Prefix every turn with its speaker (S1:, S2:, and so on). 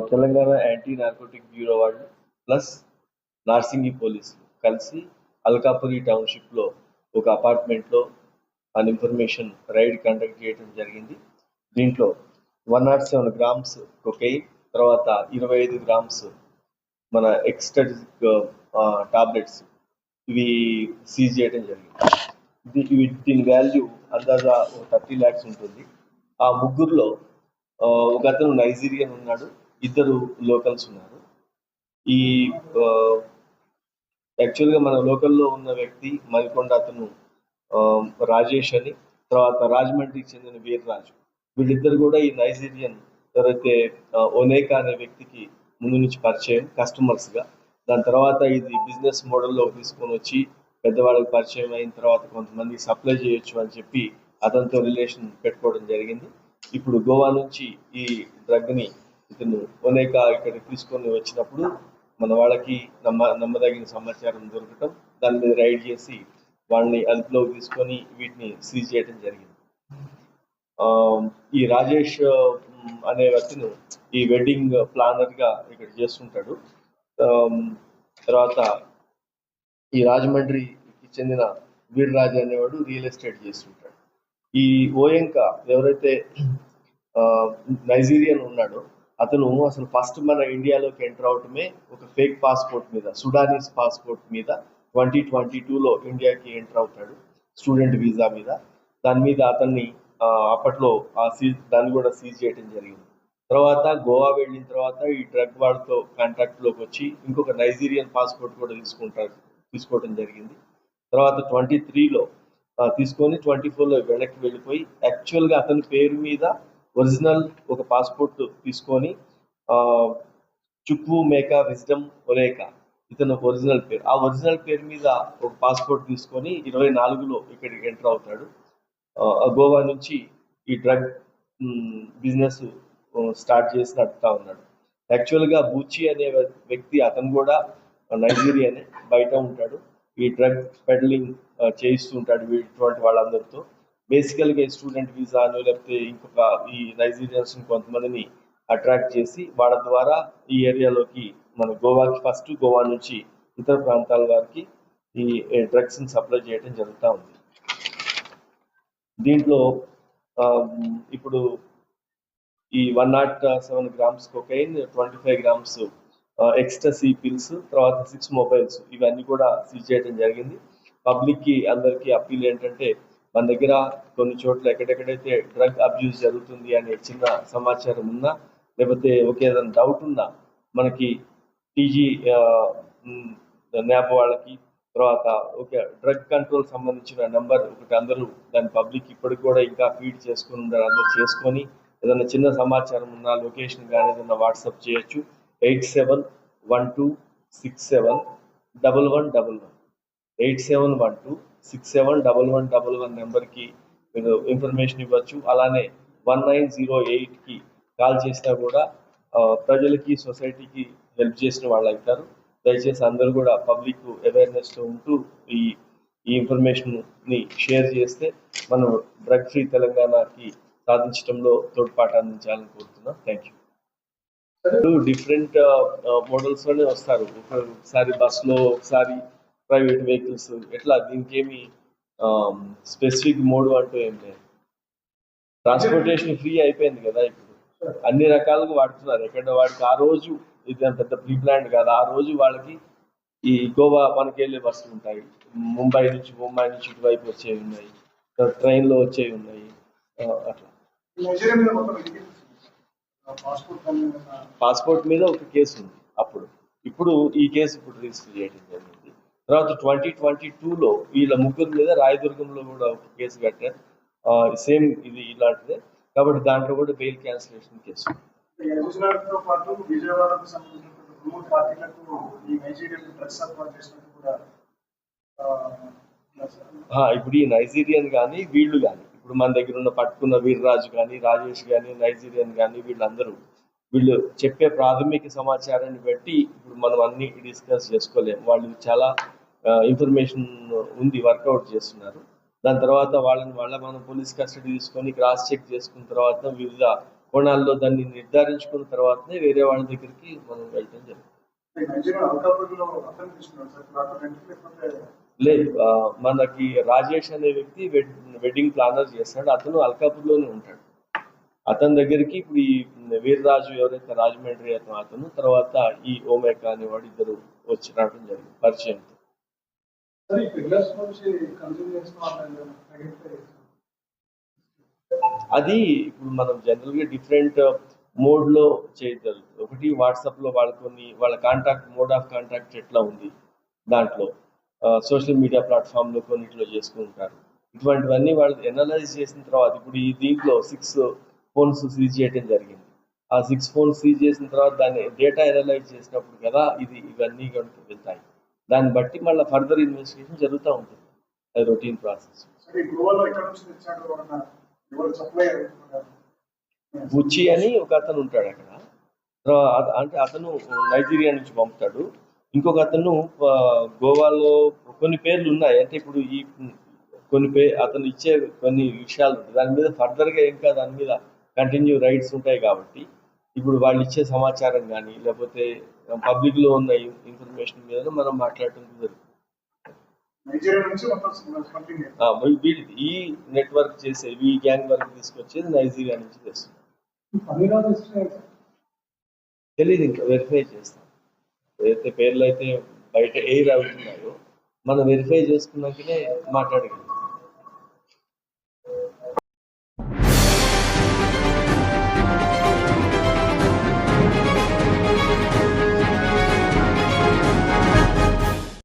S1: Telangana anti narcotic bureau వాళ్ళు plus Narsingi పోలీసులు కలిసి అల్కాపురి టౌన్షిప్లో ఒక అపార్ట్మెంట్లో అన్ ఇన్ఫర్మేషన్ రైడ్ కండక్ట్ చేయడం జరిగింది. దీంట్లో 107 గ్రామ్స్ కొకైన్, తర్వాత 25 గ్రామ్స్ మన ఎక్స్టటిక్ టాబ్లెట్స్ ఇవి సీజ్ చేయడం జరిగింది. దీని వాల్యూ అందాజా 30 lakhs ఉంటుంది. ఆ ముగ్గురులో ఒక అతను నైజీరియన్ ఉన్నాడు, ఇద్దరు లోకల్స్ ఉన్నారు. ఈ యాక్చువల్గా మన లోకల్లో ఉన్న వ్యక్తి మరికొండ అతను రాజేష్ అని, తర్వాత రాజమండ్రికి చెందిన వీర్రాజు, వీళ్ళిద్దరు కూడా ఈ నైజీరియన్ ఎవరైతే ఒనేకా అనే వ్యక్తికి ముందు నుంచి పరిచయం కస్టమర్స్గా. దాని తర్వాత ఇది బిజినెస్ మోడల్లో తీసుకొని వచ్చి పెద్దవాళ్ళకి పరిచయం అయిన తర్వాత కొంతమంది సప్లై చేయొచ్చు అని చెప్పి అతనితో రిలేషన్ పెట్టుకోవడం జరిగింది. ఇప్పుడు గోవా నుంచి ఈ డ్రగ్ని ఇతను ఒనేకా ఇక్కడికి తీసుకొని వచ్చినప్పుడు మన వాళ్ళకి నమ్మదగిన సమాచారం దొరకటం, దాని మీద రైడ్ చేసి వాళ్ళని అదుపులోకి తీసుకొని వీటిని సీజ్ చేయడం జరిగింది. ఈ రాజేష్ అనే వ్యక్తిని ఈ వెడ్డింగ్ ప్లానర్గా ఇక్కడ చేస్తుంటాడు. తర్వాత ఈ రాజమండ్రికి చెందిన వీర్రాజు అనేవాడు రియల్ ఎస్టేట్ చేస్తుంటాడు. ఈ ఓయంకా ఎవరైతే నైజీరియన్ ఉన్నాడో అతను అసలు ఫస్ట్ మన ఇండియాలోకి ఎంటర్ అవటమే ఒక ఫేక్ పాస్పోర్ట్ మీద, సుడానీస్ పాస్పోర్ట్ మీద 2022లో ఇండియాకి ఎంటర్ అవుతాడు, స్టూడెంట్ వీసా మీద. దాని మీద అతన్ని అప్పట్లో దాన్ని కూడా సీజ్ చేయడం జరిగింది. తర్వాత గోవా వెళ్ళిన తర్వాత ఈ డ్రగ్ వాళ్ళతో కాంటాక్ట్లోకి వచ్చి ఇంకొక నైజీరియన్ పాస్పోర్ట్ కూడా తీసుకోవడం జరిగింది. తర్వాత 23లో తీసుకొని 24లో వెనక్కి వెళ్ళిపోయి యాక్చువల్గా అతని పేరు మీద ఒరిజినల్ ఒక పాస్పోర్ట్ తీసుకొని చుక్వు మేకా విజ్డమ్ ఒనేకా ఇతను ఒరిజినల్ పేరు, ఆ ఒరిజినల్ పేరు మీద ఒక పాస్పోర్ట్ తీసుకొని 24లో ఇక్కడికి ఎంటర్ అవుతాడు. గోవా నుంచి ఈ డ్రగ్ బిజినెస్ స్టార్ట్ చేసి నడుపుతా ఉన్నాడు. యాక్చువల్గా బూచి అనే వ్యక్తి అతను కూడా నైజీరియానే, బయట ఉంటాడు, ఈ డ్రగ్ పెడలింగ్ చేయిస్తూ ఉంటాడు ఇటువంటి వాళ్ళందరితో. బేసికల్గా స్టూడెంట్ వీసా అని లేకపోతే ఇంకొక ఈ నైజీరియన్స్ కొంతమందిని అట్రాక్ట్ చేసి వాళ్ళ ద్వారా ఈ ఏరియాలోకి మన గోవాకి ఫస్ట్, గోవా నుంచి ఇతర ప్రాంతాల వారికి ఈ డ్రగ్స్ని సప్లై చేయడం జరుగుతూ ఉంది. దీంట్లో ఇప్పుడు ఈ 107 grams cocaine, 25 grams ecstasy pills, తర్వాత 6 మొబైల్స్ ఇవన్నీ కూడా సీజ్ చేయడం జరిగింది. పబ్లిక్కి అందరికీ అప్పీల్ ఏంటంటే మన దగ్గర కొన్ని చోట్ల ఎక్కడెక్కడైతే డ్రగ్ అబ్యూస్ జరుగుతుంది అనే చిన్న సమాచారం ఉన్నా లేకపోతే ఏదైనా డౌట్ ఉన్నా మనకి టీజీ న్యాప్ వాళ్ళకి, తర్వాత డ్రగ్ కంట్రోల్ సంబంధించిన నెంబర్ ఒకటి అందరూ దాని పబ్లిక్ ఇప్పటికి కూడా ఇంకా ఫీడ్ చేసుకుని ఉన్నారు, అందరూ చేసుకొని ఏదైనా చిన్న సమాచారం ఉన్నా లొకేషన్ కానీ ఏదైనా వాట్సాప్ చేయొచ్చు. 8712671111 8712671111 నెంబర్కి మీరు ఇన్ఫర్మేషన్ ఇవ్వచ్చు. అలానే 1908కి కాల్ చేసినా కూడా ప్రజలకి, సొసైటీకి హెల్ప్ చేసిన వాళ్ళు అవుతారు. దయచేసి అందరూ కూడా పబ్లిక్ అవేర్నెస్తో ఉంటూ ఈ ఇన్ఫర్మేషన్ని షేర్ చేస్తే మనం డ్రగ్ ఫ్రీ తెలంగాణకి సాధించడంలో తోడ్పాటు అందించాలని కోరుతున్నాం. Thank you. డిఫరెంట్ మోడల్స్లోనే వస్తారు, ఒకసారి బస్లో, ఒకసారి ప్రైవేట్ వెహికల్స్, ఎట్లా దీనికి ఏమి స్పెసిఫిక్ మోడ్ అంటూ ఏం లేదు. ట్రాన్స్పోర్టేషన్ ఫ్రీ అయిపోయింది కదా, ఇప్పుడు అన్ని రకాలుగా వాడుతున్నారు. ఎక్కడ వాడికి ఆ రోజు ఇది పెద్ద ప్రీ ప్లాన్ కాదు, ఆ రోజు వాళ్ళకి ఈ గోవా మనకి వెళ్ళే బస్సులు ఉంటాయి, ముంబై నుంచి ఇటువైపు వచ్చేవి ఉన్నాయి, ట్రైన్లో వచ్చేవి ఉన్నాయి. అట్లా పాస్పోర్ట్ మీద ఒక కేసు ఉంది అప్పుడు, ఇప్పుడు ఈ కేసు ఇప్పుడు రిజిస్టర్ చేయడం జరిగింది. తర్వాత 2022లో వీళ్ళ ముగ్గురు మీద రాయదుర్గంలో కూడా ఒక కేసు కట్టారు, సేమ్ ఇది ఇలాంటిదే కాబట్టి దాంట్లో కూడా బెయిల్ క్యాన్సిలేషన్ కేసు. ఇప్పుడు ఈ నైజీరియన్ కానీ వీళ్ళు కానీ ఇప్పుడు మన దగ్గర ఉన్న పట్టుకున్న వీర్రాజు కానీ, రాజేష్ కానీ, నైజీరియన్ కానీ వీళ్ళు చెప్పే ప్రాథమిక సమాచారాన్ని బట్టి ఇప్పుడు మనం అన్ని డిస్కస్ చేసుకోలేము. వాళ్ళు చాలా ఇన్ఫర్మేషన్ ఉంది, వర్కౌట్ చేస్తున్నారు. దాని తర్వాత వాళ్ళని మనం పోలీస్ కస్టడీ తీసుకొని క్రాస్ చెక్ చేసుకున్న తర్వాత వివిధ కోణాల్లో దాన్ని నిర్ధారించుకున్న తర్వాతనే వేరే వాళ్ళ దగ్గరికి మనం వెళ్ళటం జరుగుతుంది. లేదు, మనకి రాజేష్ అనే వ్యక్తి వెడ్డింగ్ ప్లానర్ చేస్తాడు. అతను అల్కాపూర్లోనే ఉంటాడు. అతని దగ్గరికి ఇప్పుడు ఈ వీర్రాజు ఎవరైతే రాజమండ్రి అతను తర్వాత ఈ ఓమేకా అనేవాడు ఇద్దరు వచ్చి రావడం జరిగింది పరిచయం. అది ఇప్పుడు మనం జనరల్ గా డిఫరెంట్ మోడ్ లో చేయగలరు. ఒకటి వాట్సాప్ లో వాళ్ళకొని వాళ్ళ కాంటాక్ట్ మోడ్ ఆఫ్ కాంటాక్ట్ ఎట్లా ఉంది, దాంట్లో సోషల్ మీడియా ప్లాట్ఫామ్ లో కొన్నిట్లో చేసుకుంటారు. ఇటువంటివన్నీ వాళ్ళు ఎనలైజ్ చేసిన తర్వాత ఇప్పుడు ఈ దీంట్లో 6 ఫోన్స్ సీజ్ చేయడం జరిగింది. ఆ 6 ఫోన్స్ సీజ్ చేసిన తర్వాత దాన్ని డేటా ఎనలైజ్ చేసినప్పుడు కదా ఇవన్నీ కనుక వెళ్తాయి. దాన్ని బట్టి మళ్ళీ ఫర్దర్ ఇన్వెస్టిగేషన్ జరుగుతూ ఉంటుంది. అది రొటీన్ ప్రాసెస్. బుచ్చి అని ఒక అతను ఉంటాడు అక్కడ. అంటే అతను నైజీరియా నుంచి పంపుతాడు. ఇంకొక అతను గోవాలో కొన్ని పేర్లు ఉన్నాయి. అంటే ఇప్పుడు ఈ కొన్ని అతను ఇచ్చే కొన్ని విషయాలు దాని మీద ఫర్దర్ గా ఇంకా దాని మీద కంటిన్యూ రైట్స్ ఉంటాయి. కాబట్టి ఇప్పుడు వాళ్ళు ఇచ్చే సమాచారం కానీ లేకపోతే పబ్లిక్ లో ఉన్న ఇన్ఫర్మేషన్ మీద మనం మాట్లాడటం జరుగుతుంది. ఈ నెట్వర్క్ చేసే ఈ గ్యాంగ్ వర్క్ తీసుకొచ్చేది నైజీరియా నుంచి చేస్తుంది. తెలియదు, ఇంకా వెరిఫై చేస్తాం. ఏదైతే పేర్లు అయితే బయట ఎయిర్ అవుతున్నాయో మనం వెరిఫై చేసుకున్నాకనే మాట్లాడగలం.